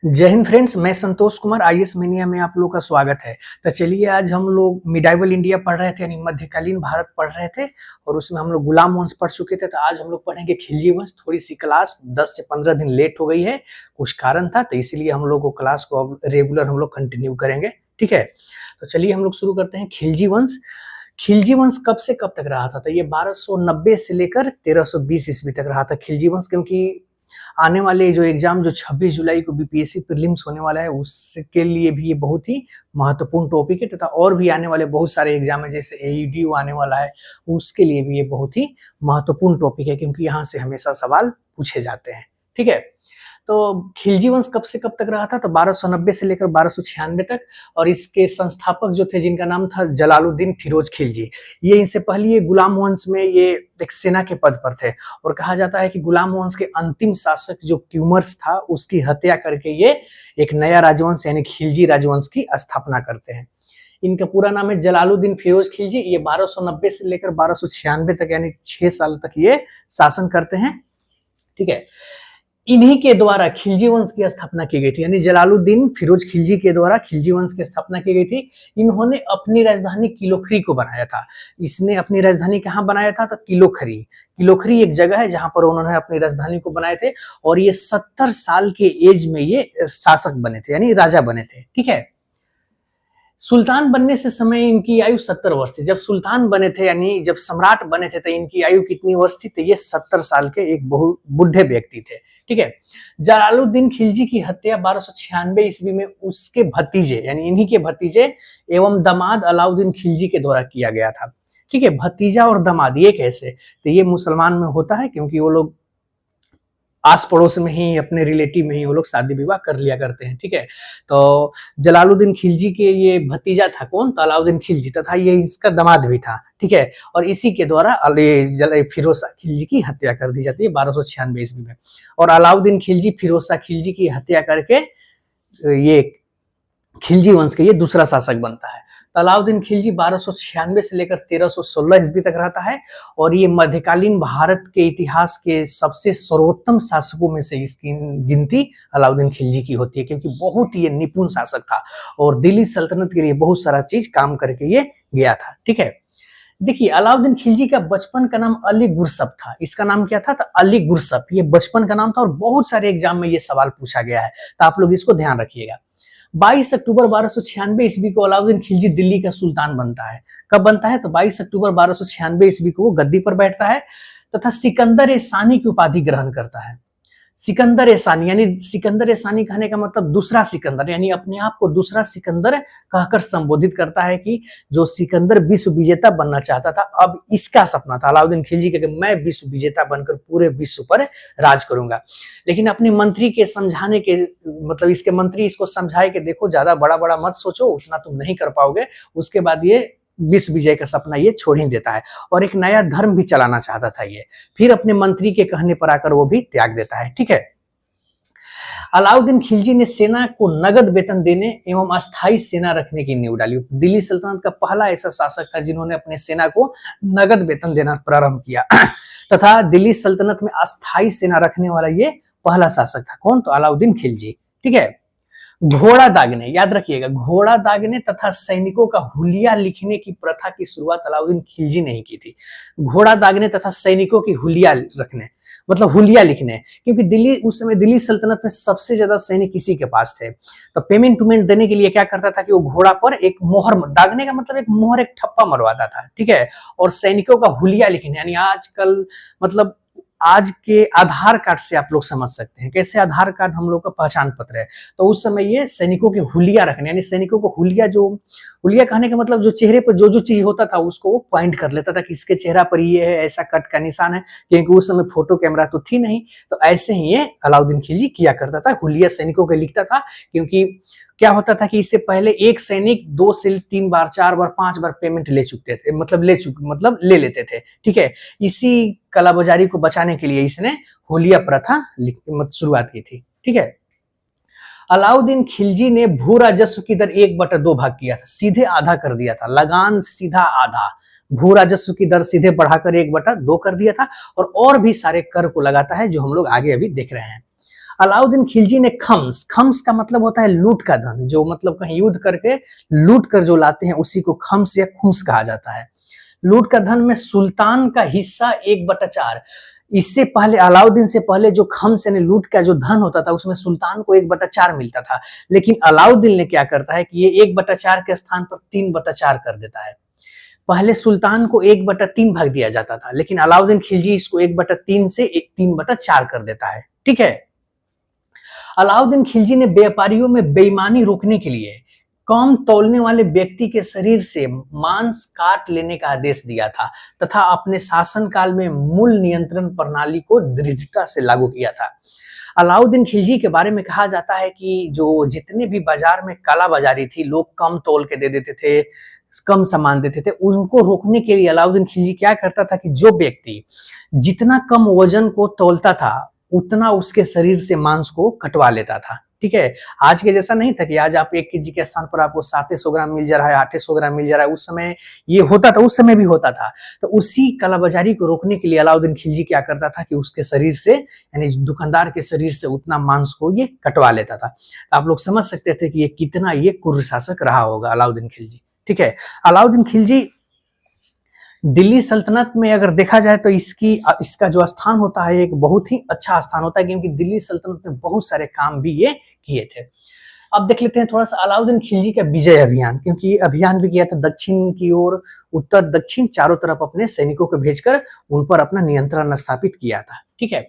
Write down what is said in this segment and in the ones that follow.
जय हिंद फ्रेंड्स, मैं Santosh Kumar IAS mania में आप लोग का स्वागत है। तो चलिए आज हम लोग मिडाइवल इंडिया पढ़ रहे थे यानी मध्यकालीन भारत पढ़ रहे थे और उसमें हम लोग गुलाम वंश पढ़ चुके थे। तो आज हम लोग पढ़ेंगे खिलजी वंश। थोड़ी सी क्लास 10 से 15 दिन लेट हो गई है, कुछ कारण था, तो इसीलिए हम लोग को क्लास को अब रेगुलर हम लोग कंटिन्यू करेंगे। ठीक है, तो चलिए हम लोग शुरू करते हैं। खिलजी वंश। खिलजी वंश कब से कब तक रहा था? तो ये 1290 से लेकर 1320 ईस्वी तक रहा था खिलजी वंश। क्योंकि आने वाले जो एग्जाम जो 26 जुलाई को बीपीएससी प्रीलिम्स होने वाला है उसके लिए भी ये बहुत ही महत्वपूर्ण टॉपिक है, तथा और भी आने वाले बहुत सारे एग्जाम है जैसे एईडीयू आने वाला है उसके लिए भी ये बहुत ही महत्वपूर्ण टॉपिक है, क्योंकि यहाँ से हमेशा सवाल पूछे जाते हैं। ठीक है, तो खिलजी वंश कब से कब तक रहा था? तो 1290 से लेकर 1296 तक। और इसके संस्थापक जो थे जिनका नाम था जलालुद्दीन फिरोज खिलजी। ये इनसे पहले ये गुलाम वंश में ये एक सेना के पद पर थे और कहा जाता है कि गुलाम वंश के अंतिम शासक जो क्यूमर्स था उसकी हत्या करके ये एक नया राजवंश यानी खिलजी राजवंश की स्थापना करते हैं। इनका पूरा नाम है जलालुद्दीन फिरोज खिलजी। ये 1290 से लेकर 1296 तक यानी 6 साल तक ये शासन करते हैं। ठीक है, इन्हीं के द्वारा खिलजी वंश की स्थापना की गई थी, यानी जलालुद्दीन फिरोज खिलजी के द्वारा खिलजी वंश की स्थापना की गई थी। इन्होंने अपनी राजधानी किलोखरी को बनाया था। इसने अपनी राजधानी कहाँ बनाया था? तो किलोखरी। किलोखरी एक जगह है जहां पर उन्होंने अपनी राजधानी को बनाए थे और ये 70 साल के एज में ये शासक बने थे यानी राजा बने थे। ठीक है, सुल्तान बनने से समय इनकी आयु 70 वर्ष थी। जब सुल्तान बने थे यानी जब सम्राट बने थे तो इनकी आयु कितनी वर्ष थी? तो ये 70 साल के एक बहुत बूढ़े व्यक्ति थे। ठीक है, जलालुद्दीन खिलजी की हत्या 1296 ईस्वी में उसके भतीजे यानी इन्हीं के भतीजे एवं दामाद अलाउद्दीन खिलजी के द्वारा किया गया था। ठीक है, भतीजा और दामाद ये कैसे? तो ये मुसलमान में होता है क्योंकि वो लोग आस पड़ोस में ही अपने रिलेटिव में ही वो लोग शादी विवाह कर लिया करते हैं। ठीक है, तो जलालुद्दीन खिलजी के ये भतीजा था कौन? तो अलाउद्दीन खिलजी, तथा ये इसका दामाद भी था। ठीक है, और इसी के द्वारा फिरोज शाह खिलजी की हत्या कर दी जाती है 1296 ईस्वी में। और अलाउद्दीन खिलजी फिरोज शाह खिलजी की हत्या करके ये खिलजी वंश का ये दूसरा शासक बनता है। अलाउद्दीन खिलजी 1296 से लेकर 1316 ईस्वी तक रहता है और ये मध्यकालीन भारत के इतिहास के सबसे सर्वोत्तम शासकों में से इसकी गिनती अलाउद्दीन खिलजी की होती है, क्योंकि बहुत ही निपुण शासक था और दिल्ली सल्तनत के लिए बहुत सारा चीज काम करके ये गया था। ठीक है, देखिए अलाउद्दीन खिलजी का बचपन का नाम अली गुरसप था। इसका नाम क्या था? तो अली गुरसप ये बचपन का नाम था और बहुत सारे एग्जाम में ये सवाल पूछा गया है, तो आप लोग इसको ध्यान रखिएगा। 22 अक्टूबर 1296 ईस्वी को अलाउद्दीन खिलजी दिल्ली का सुल्तान बनता है। कब बनता है? तो 22 अक्टूबर 1296 ईस्वी को वो गद्दी पर बैठता है तथा सिकंदर ए सानी की उपाधि ग्रहण करता है। सिकंदर ए सानी यानी सिकंदर ए सानी कहने का मतलब दूसरा सिकंदर, यानी अपने आप को दूसरा सिकंदर कहकर संबोधित करता है कि जो सिकंदर विश्व विजेता बनना चाहता था, अब इसका सपना था अलाउद्दीन खिलजी का कि मैं विश्व विजेता बनकर पूरे विश्व पर राज करूंगा। लेकिन अपने मंत्री के समझाने के मतलब इसके मंत्री इसको समझाए कि देखो ज्यादा बड़ा बड़ा मत सोचो, उतना तुम नहीं कर पाओगे। उसके बाद ये विश्व विजय का सपना ये छोड़ ही देता है और एक नया धर्म भी चलाना चाहता था ये। फिर अपने मंत्री के कहने पर आकर वो भी त्याग देता है। ठीक है, अलाउद्दीन खिलजी ने सेना को नगद वेतन देने एवं अस्थायी सेना रखने की नींव डाली। दिल्ली सल्तनत का पहला ऐसा शासक था जिन्होंने अपने सेना को नगद वेतन देना प्रारंभ किया तथा दिल्ली सल्तनत में अस्थायी सेना रखने वाला ये पहला शासक था। कौन? तो अलाउद्दीन खिलजी। ठीक है, घोड़ा दागने, याद रखिएगा, घोड़ा दागने तथा सैनिकों का हुलिया लिखने की प्रथा की शुरुआत अलाउद्दीन खिलजी ने ही की थी। घोड़ा दागने तथा सैनिकों की हुलिया रखने मतलब हुलिया लिखने, क्योंकि दिल्ली उस समय दिल्ली सल्तनत में सबसे ज्यादा सैनिक किसी के पास थे। तो पेमेंट टूमेंट देने के लिए क्या करता था कि वो घोड़ा पर एक मोहर, दागने का मतलब एक मोहर, एक ठप्पा मरवाता था। ठीक है, और सैनिकों का हुलिया लिखने यानी आजकल मतलब आज के आधार कार्ड से आप लोग समझ सकते हैं कैसे आधार कार्ड हम लोग का पहचान पत्र है, तो उस समय ये सैनिकों के हुलिया रखने यानी सैनिकों को हुलिया, जो हुलिया कहने का मतलब जो चेहरे पर जो जो चीज होता था उसको वो पॉइंट कर लेता था कि इसके चेहरा पर ये है, ऐसा कट का निशान है, क्योंकि उस समय फोटो कैमरा तो थी नहीं। तो ऐसे ही ये अलाउद्दीन खिलजी किया करता था, हुलिया सैनिकों के लिखता था। क्योंकि क्या होता था कि इससे पहले एक सैनिक 2 से 3 बार 4 बार 5 बार पेमेंट ले चुके थे, मतलब ले लेते थे। ठीक है, इसी कालाबाजारी को बचाने के लिए इसने हुलिया प्रथा शुरुआत की थी। ठीक है, अलाउद्दीन खिलजी ने भू राजस्व की दर 1/2 भाग किया था, सीधे आधा कर दिया था। लगान सीधा आधा, भू राजस्व की दर सीधे बढ़ाकर 1/2 कर दिया था और भी सारे कर को लगाता है जो हम लोग आगे अभी देख रहे हैं। अलाउद्दीन खिलजी ने खम्स, खम्स का मतलब होता है लूट का धन, जो मतलब कहीं युद्ध करके लूट कर जो लाते हैं उसी को खम्स या खुम्स कहा जाता है। लूट का धन में सुल्तान का हिस्सा 1/4। इससे पहले अलाउद्दीन से पहले जो खम्स यानी लूट का जो धन होता था उसमें सुल्तान को 1/4 मिलता था, लेकिन अलाउद्दीन ने क्या करता है कि ये 1/4 के स्थान पर 3/4 कर देता है। पहले सुल्तान को 1/3 भाग दिया जाता था, लेकिन अलाउद्दीन खिलजी इसको 1/3 से 3/4 कर देता है। ठीक है। अलाउद्दीन खिलजी ने व्यापारियों में बेईमानी रोकने के लिए कम तौलने वाले व्यक्ति के शरीर से मांस काट लेने का आदेश दिया था तथा अपने शासनकाल में मूल नियंत्रण प्रणाली को दृढ़ता से लागू किया था। अलाउद्दीन खिलजी के बारे में कहा जाता है कि जो जितने भी बाजार में काला बाजारी थी, लोग कम तौल के दे देते थे, कम सामान देते थे, उनको रोकने के लिए अलाउद्दीन खिलजी क्या करता था कि जो व्यक्ति जितना कम वजन को तौलता था उतना उसके शरीर से मांस को कटवा लेता था। ठीक है। आज के जैसा नहीं था कि आज आप 1 केजी के स्थान पर आपको 700 ग्राम मिल जा रहा है, 800 ग्राम मिल जा रहा है। उस समय ये होता था, उस समय भी होता था। तो उसी कालाबाजारी को रोकने के लिए अलाउद्दीन खिलजी क्या करता था कि उसके शरीर से यानी दुकानदार के शरीर से उतना मांस को ये कटवा लेता था। तो आप लोग समझ सकते थे कि ये कितना ये क्रूर शासक रहा होगा अलाउद्दीन खिलजी। ठीक है। अलाउद्दीन खिलजी दिल्ली सल्तनत में अगर देखा जाए तो इसका जो स्थान होता है एक बहुत ही अच्छा स्थान होता है, क्योंकि दिल्ली सल्तनत में बहुत सारे काम भी ये किए थे। अब देख लेते हैं थोड़ा सा अलाउद्दीन खिलजी का विजय अभियान, क्योंकि ये अभियान भी किया था दक्षिण की ओर, उत्तर दक्षिण चारों तरफ अपने सैनिकों को भेजकर उन पर अपना नियंत्रण स्थापित किया था। ठीक है।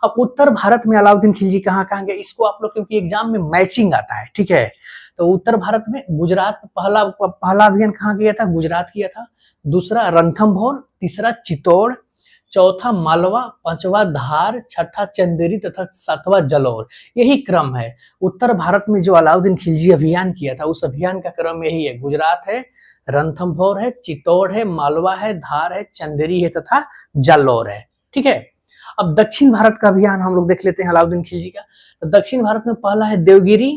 अब उत्तर भारत में अलाउद्दीन खिलजी कहाँ गए, इसको आप लोग क्योंकि एग्जाम में मैचिंग आता है। ठीक है। तो उत्तर भारत में गुजरात पहला अभियान कहाँ किया था, गुजरात किया था। दूसरा रणथंभौर, तीसरा चित्तौड़, चौथा मालवा, पांचवा धार, छठा चंदेरी तथा सातवां जालौर। यही क्रम है। उत्तर भारत में जो अलाउद्दीन खिलजी अभियान किया था उस अभियान का क्रम यही है। गुजरात है, रणथंभौर है, चित्तौड़ है, मालवा है, धार है, चंदेरी है तथा जालौर है। ठीक है। अब दक्षिण भारत का अभियान हम लोग देख लेते हैं अलाउद्दीन खिलजी का। तो दक्षिण भारत में पहला है देवगिरी,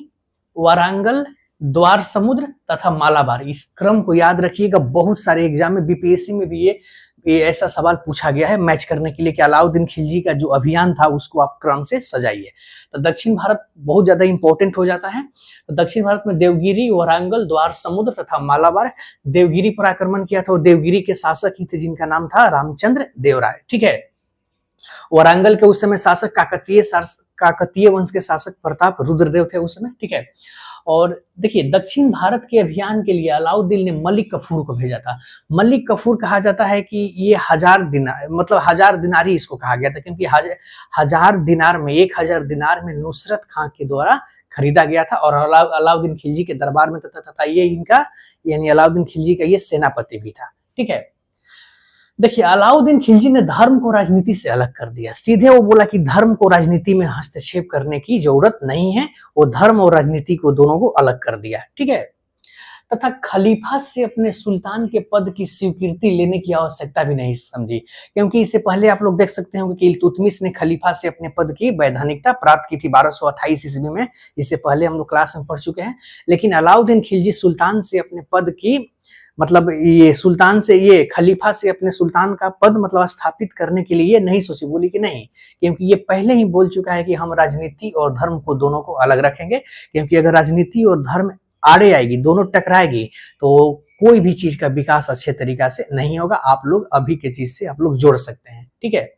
वारांगल, द्वार समुद्र तथा मालाबार। इस क्रम को याद रखिएगा, बहुत सारे एग्जाम में बीपीएससी में भी ये ऐसा सवाल पूछा गया है मैच करने के लिए कि अलाउद्दीन खिलजी का जो अभियान था उसको आप क्रम से सजाइए। तो दक्षिण भारत बहुत ज्यादा इंपॉर्टेंट हो जाता है। तो दक्षिण भारत में देवगिरी, वारांगल, द्वार समुद्र तथा मालाबार। देवगिरी पर आक्रमण किया था और देवगिरी के शासक ही थे जिनका नाम था रामचंद्र देव राय। ठीक है। वारांगल के उस समय शासक काकतीय वंश के शासक प्रताप रुद्रदेव थे उस समय। ठीक है। और देखिए दक्षिण भारत के अभियान के लिए अलाउद्दीन ने मलिक कफूर को भेजा था। मलिक कफूर कहा जाता है कि ये 1000 दिनार मतलब 1000 दिनारी इसको कहा गया था, क्योंकि 1000 दिनार में 1000 दिनार में नुसरत खां के द्वारा खरीदा गया था और अलाउद्दीन खिलजी के दरबार में तथा ये इनका यानी अलाउद्दीन खिलजी का ये सेनापति भी था। ठीक है। देखिए अलाउद्दीन खिलजी ने धर्म को राजनीति से अलग कर दिया। सीधे वो बोला कि धर्म को राजनीति में हस्तक्षेप करने की जरूरत नहीं है। वो धर्म और राजनीति को दोनों को अलग कर दिया। ठीक है। तथा खलीफा से अपने सुल्तान के पद की स्वीकृति लेने की आवश्यकता भी नहीं समझी, क्योंकि इससे पहले आप लोग देख सकते हैं कि इल्तुतमिश ने खलीफा से अपने पद की वैधानिकता प्राप्त की थी 1228 ईस्वी में। इससे पहले हम लोग क्लास में पढ़ चुके हैं। लेकिन अलाउद्दीन खिलजी सुल्तान से अपने पद की मतलब ये सुल्तान से ये खलीफा से अपने सुल्तान का पद मतलब स्थापित करने के लिए ये नहीं सोची, बोली कि नहीं, क्योंकि ये पहले ही बोल चुका है कि हम राजनीति और धर्म को दोनों को अलग रखेंगे। क्योंकि अगर राजनीति और धर्म आड़े आएगी, दोनों टकराएगी, तो कोई भी चीज का विकास अच्छे तरीका से नहीं होगा। आप लोग अभी के चीज से आप लोग जोड़ सकते हैं। ठीक है।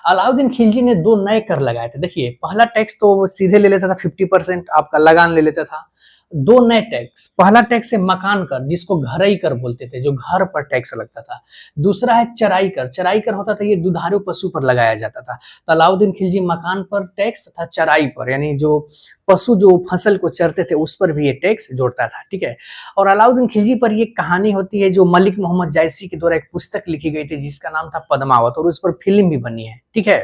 अलाउद्दीन खिलजी ने 2 नए कर लगाए थे। देखिए पहला टैक्स तो सीधे ले लेता था, 50% आपका लगान ले लेता था। 2 नए टैक्स, पहला टैक्स है मकान कर, जिसको घरई कर बोलते थे, जो घर पर टैक्स लगता था। दूसरा है चराई कर। चराई कर होता था ये दुधारू पशु पर लगाया जाता था। तो अलाउद्दीन खिलजी मकान पर टैक्स तथा चराई पर यानी जो पशु जो फसल को चरते थे उस पर भी ये टैक्स जोड़ता था। ठीक है। और अलाउद्दीन खिलजी पर ये कहानी होती है जो मलिक मोहम्मद जायसी के द्वारा एक पुस्तक लिखी गई थी जिसका नाम था पद्मावत, और उस पर फिल्म भी बनी है। ठीक है।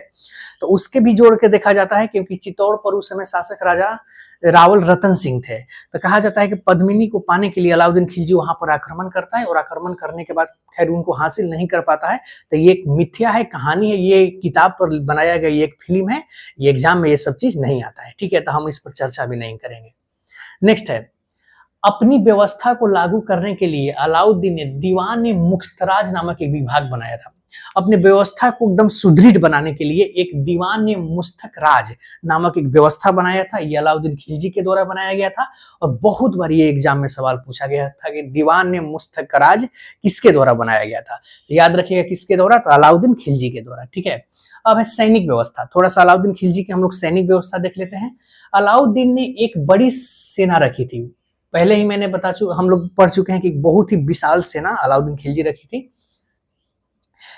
तो उसके भी जोड़ के देखा जाता है, क्योंकि चित्तौड़ पर उस समय शासक राजा रावल रतन सिंह थे। तो कहा जाता है कि पद्मिनी को पाने के लिए अलाउद्दीन खिलजी वहां पर आक्रमण करता है और आक्रमण करने के बाद खैर उनको हासिल नहीं कर पाता है। तो ये एक मिथ्या है, कहानी है, ये किताब पर बनाया गया ये एक फिल्म है। ये एग्जाम में ये सब चीज नहीं आता है। ठीक है। तो हम इस पर चर्चा भी नहीं करेंगे। नेक्स्ट है, अपनी व्यवस्था को लागू करने के लिए अलाउद्दीन ने दीवान मुख्तराज नामक एक विभाग बनाया था। अपने व्यवस्था को एकदम सुदृढ़ बनाने के लिए एक दीवान मुस्तक राज नामक एक व्यवस्था बनाया था। ये अलाउद्दीन खिलजी के द्वारा बनाया गया था और बहुत बार ये एग्जाम में सवाल पूछा गया था कि दीवान मुस्तक राज किसके द्वारा बनाया गया था। याद रखिएगा किसके द्वारा, तो अलाउद्दीन खिलजी के द्वारा। ठीक है, अब है सैनिक व्यवस्था। थोड़ा सा अलाउद्दीन खिलजी की हम लोग सैनिक व्यवस्था देख लेते हैं। अलाउद्दीन ने एक बड़ी सेना रखी थी। पहले ही मैंने हम लोग पढ़ चुके हैं कि बहुत ही विशाल सेना अलाउद्दीन खिलजी रखी थी,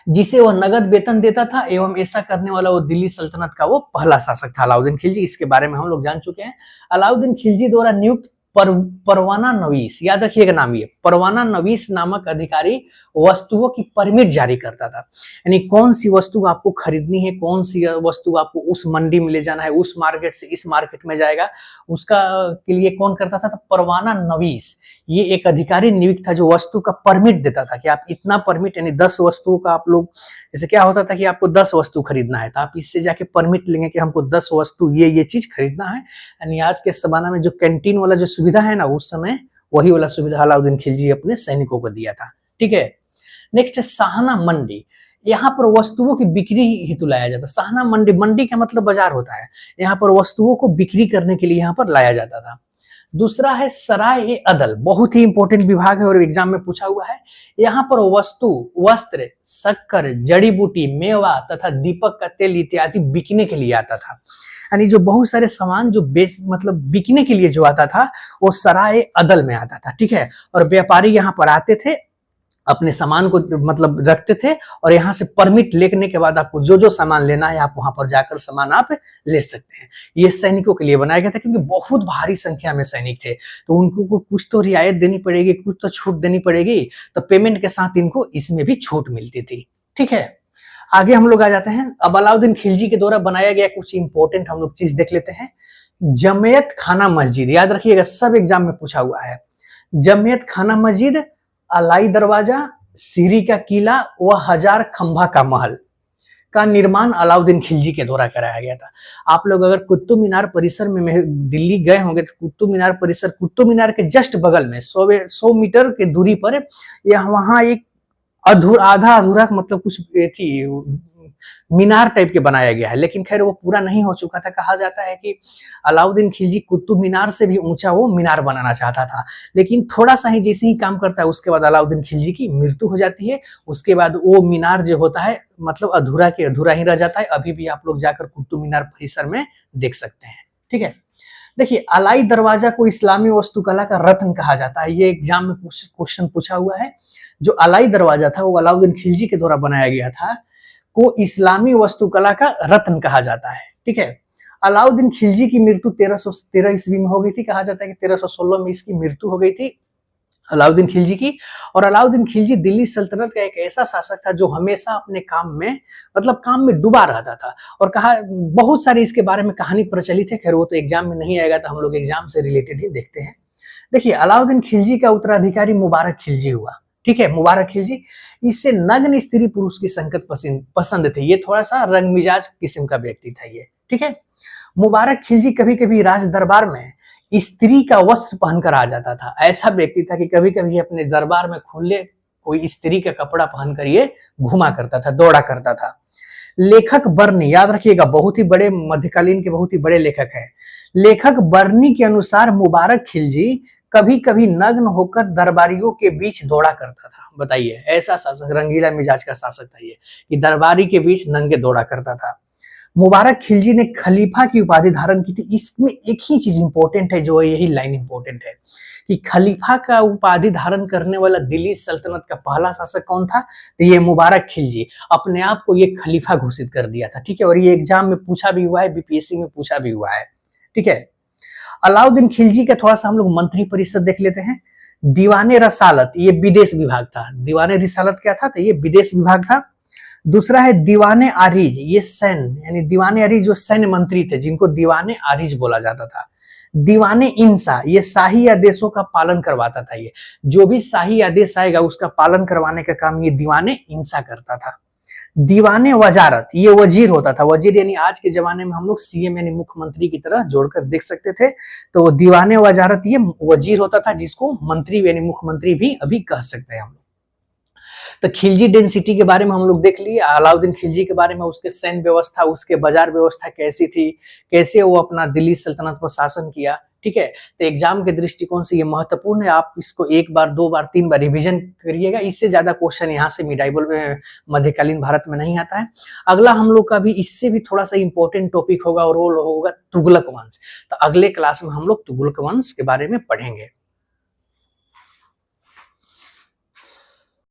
जिसे वह नगद वेतन देता था एवं ऐसा करने वाला वो दिल्ली सल्तनत का वो पहला शासक था अलाउद्दीन खिलजी। इसके बारे में हम लोग जान चुके हैं। अलाउद्दीन खिलजी द्वारा नियुक्त परवाना नवीस, याद रखिएगा नाम, ये परवाना नवीस नामक अधिकारी वस्तुओं की परमिट जारी करता था। यानी कौन सी वस्तु आपको खरीदनी है, कौन सी वस्तु आपको उस मंडी में ले जाना है, उस मार्केट से इस मार्केट में जाएगा, उसका के लिए कौन करता था? तो परवाना नवीस, ये एक अधिकारी नियुक्त था जो वस्तु का परमिट देता था कि आप इतना परमिट, यानी 10 वस्तुओं का आप लोग, जैसे क्या होता था कि आपको 10 वस्तु खरीदना है तो आप इससे जाके परमिट लेंगे कि हमको 10 वस्तु ये चीज खरीदना है। यानी आज के जमाना में जो कैंटीन वाला जो सुविधा है ना, उस समय वही वाला सुविधा अलाउद्दीन खिलजी अपने सैनिकों को दिया था। ठीक है, नेक्स्ट है साहना मंडी। यहाँ पर वस्तुओं की बिक्री हेतु लाया जाता। साहना मंडी, मंडी का मतलब बाजार होता है, यहाँ पर वस्तुओं को बिक्री करने के लिए यहाँ पर लाया जाता था। दूसरा है सराय ए अदल, बहुत ही इंपॉर्टेंट विभाग है और एग्जाम में पूछा हुआ है। यहाँ पर वस्तु, वस्त्र, शक्कर, जड़ी बूटी, मेवा तथा दीपक का तेल इत्यादि बिकने के लिए आता था। यानी जो बहुत सारे सामान जो मतलब बिकने के लिए जो आता था वो सराय अदल में आता था। ठीक है, और व्यापारी यहाँ पर आते थे, अपने सामान को मतलब रखते थे और यहाँ से परमिट लेने के बाद आपको जो जो सामान लेना है आप वहां पर जाकर सामान आप ले सकते हैं। ये सैनिकों के लिए बनाया गया था क्योंकि बहुत भारी संख्या में सैनिक थे, तो उनको कुछ तो रियायत देनी पड़ेगी, कुछ तो छूट देनी पड़ेगी, तो पेमेंट के साथ इनको इसमें भी छूट मिलती थी। ठीक है, आगे हम लोग आ जाते हैं। अब अलाउद्दीन खिलजी के द्वारा बनाया गया कुछ इंपॉर्टेंट हम लोग चीज देख लेते हैं। जमियत खाना मस्जिद, याद रखिएगा सब एग्जाम में पूछा हुआ है। जमियत खाना मस्जिद, अलाई दरवाजा, सीरी का किला व 1000 खंभा का महल का निर्माण अलाउद्दीन खिलजी के द्वारा कराया गया था। आप लोग अगर कुतुब मीनार परिसर में दिल्ली गए होंगे तो कुतुब मीनार परिसर, कुतुब मीनार के जस्ट बगल में 100 मीटर के दूरी पर वहां एक आधा अधूरा मतलब कुछ थी मीनार टाइप के बनाया गया है, लेकिन खैर वो पूरा नहीं हो चुका था। कहा जाता है कि अलाउद्दीन खिलजी कुतुब मीनार से भी ऊंचा वो मीनार बनाना चाहता था, लेकिन थोड़ा सा ही जैसे ही काम करता है उसके बाद अलाउद्दीन खिलजी की मृत्यु हो जाती है। उसके बाद वो मीनार जो होता है मतलब अधूरा के अधूरा ही रह जाता है। अभी भी आप लोग जाकर कुतुब मीनार परिसर में देख सकते हैं। ठीक है, देखिए अलाई दरवाजा को इस्लामी वास्तुकला का रत्न कहा जाता है। ये एग्जाम में क्वेश्चन पूछा हुआ है। जो अलाई दरवाजा था वो अलाउद्दीन खिलजी के द्वारा बनाया गया था, को इस्लामी वास्तुकला का रत्न कहा जाता है। ठीक है, अलाउद्दीन खिलजी की मृत्यु 1313 ईस्वी में हो गई थी। कहा जाता है कि 1316 में इसकी मृत्यु हो गई थी अलाउद्दीन खिलजी की। और अलाउद्दीन खिलजी दिल्ली सल्तनत का एक ऐसा शासक था जो हमेशा अपने काम में मतलब काम में डूबा रहता था, और कहा बहुत सारी इसके बारे में कहानी प्रचलित है। खैर वो तो एग्जाम में नहीं आएगा, तो हम लोग एग्जाम से रिलेटेड ही देखते हैं। देखिए अलाउद्दीन खिलजी का उत्तराधिकारी मुबारक खिलजी हुआ। ठीक है, मुबारक खिलजी, इससे नग्न स्त्री पुरुष की संगत पसंद थे। ये थोड़ा सा रंग मिजाज किस्म का व्यक्ति था ये। ठीक है, मुबारक खिलजी कभी कभी राज दरबार में स्त्री का वस्त्र पहनकर आ जाता था। ऐसा व्यक्ति था कि कभी कभी अपने दरबार में खुले कोई स्त्री का कपड़ा पहनकर ये घुमा करता था, दौड़ा करता था। लेखक बर्नी, याद रखिएगा बहुत ही बड़े मध्यकालीन के बहुत ही बड़े लेखक हैं। लेखक बर्नी के अनुसार मुबारक खिलजी कभी कभी नग्न होकर दरबारियों के बीच दौड़ा करता था। बताइए, ऐसा शासक, रंगीला मिजाज का शासक था ये, कि दरबारी के बीच नंगे दौड़ा करता था। मुबारक खिलजी ने खलीफा की उपाधि धारण की थी। इसमें एक ही चीज इंपॉर्टेंट है, जो यही लाइन इंपॉर्टेंट है कि खलीफा का उपाधि धारण करने वाला दिल्ली सल्तनत का पहला शासक कौन था? तो ये मुबारक खिलजी अपने आप को ये खलीफा घोषित कर दिया था। ठीक है, और ये एग्जाम में पूछा भी हुआ है, बीपीएससी में पूछा भी हुआ है। ठीक है, अलाउद्दीन खिलजी का थोड़ा सा हम लोग मंत्री परिषद देख लेते हैं। दीवाने रसालत, ये विदेश विभाग था। दीवाने रिसालत क्या था? तो ये विदेश विभाग था। दूसरा है दीवाने आरिज, ये सैन्य, यानी दीवाने आरिज जो सैन्य मंत्री थे जिनको दीवाने आरिज बोला जाता था। दीवाने इंसा, ये शाही आदेशों का पालन करवाता था। ये जो भी शाही आदेश आएगा उसका पालन करवाने का काम ये दीवाने इंसा करता था। दीवाने वजारत, ये वजीर होता था। वजीर यानी आज के जमाने में हम लोग सीएम यानी मुख्यमंत्री की तरह जोड़कर देख सकते थे। तो दीवाने वजारत ये वजीर होता था, जिसको मंत्री यानी मुख्यमंत्री भी अभी कह सकते हैं हम लोग। तो खिलजी डेंसिटी के बारे में हम लोग देख लिए, अलाउद्दीन खिलजी के बारे में, उसके सैन्य व्यवस्था, उसके बाजार व्यवस्था कैसी थी, कैसे वो अपना दिल्ली सल्तनत पर शासन किया। ठीक है, तो एग्जाम के दृष्टिकोण से ये महत्वपूर्ण है, आप इसको एक बार, दो बार, तीन बार रिवीजन करिएगा, इससे ज्यादा क्वेश्चन यहाँ से मिडाइवल मध्यकालीन भारत में नहीं आता है। अगला हम लोग का भी इससे भी थोड़ा सा इंपॉर्टेंट टॉपिक होगा और वो होगा तुगलक वंश। तो अगले क्लास में हम लोग तुगलक वंश के बारे में पढ़ेंगे।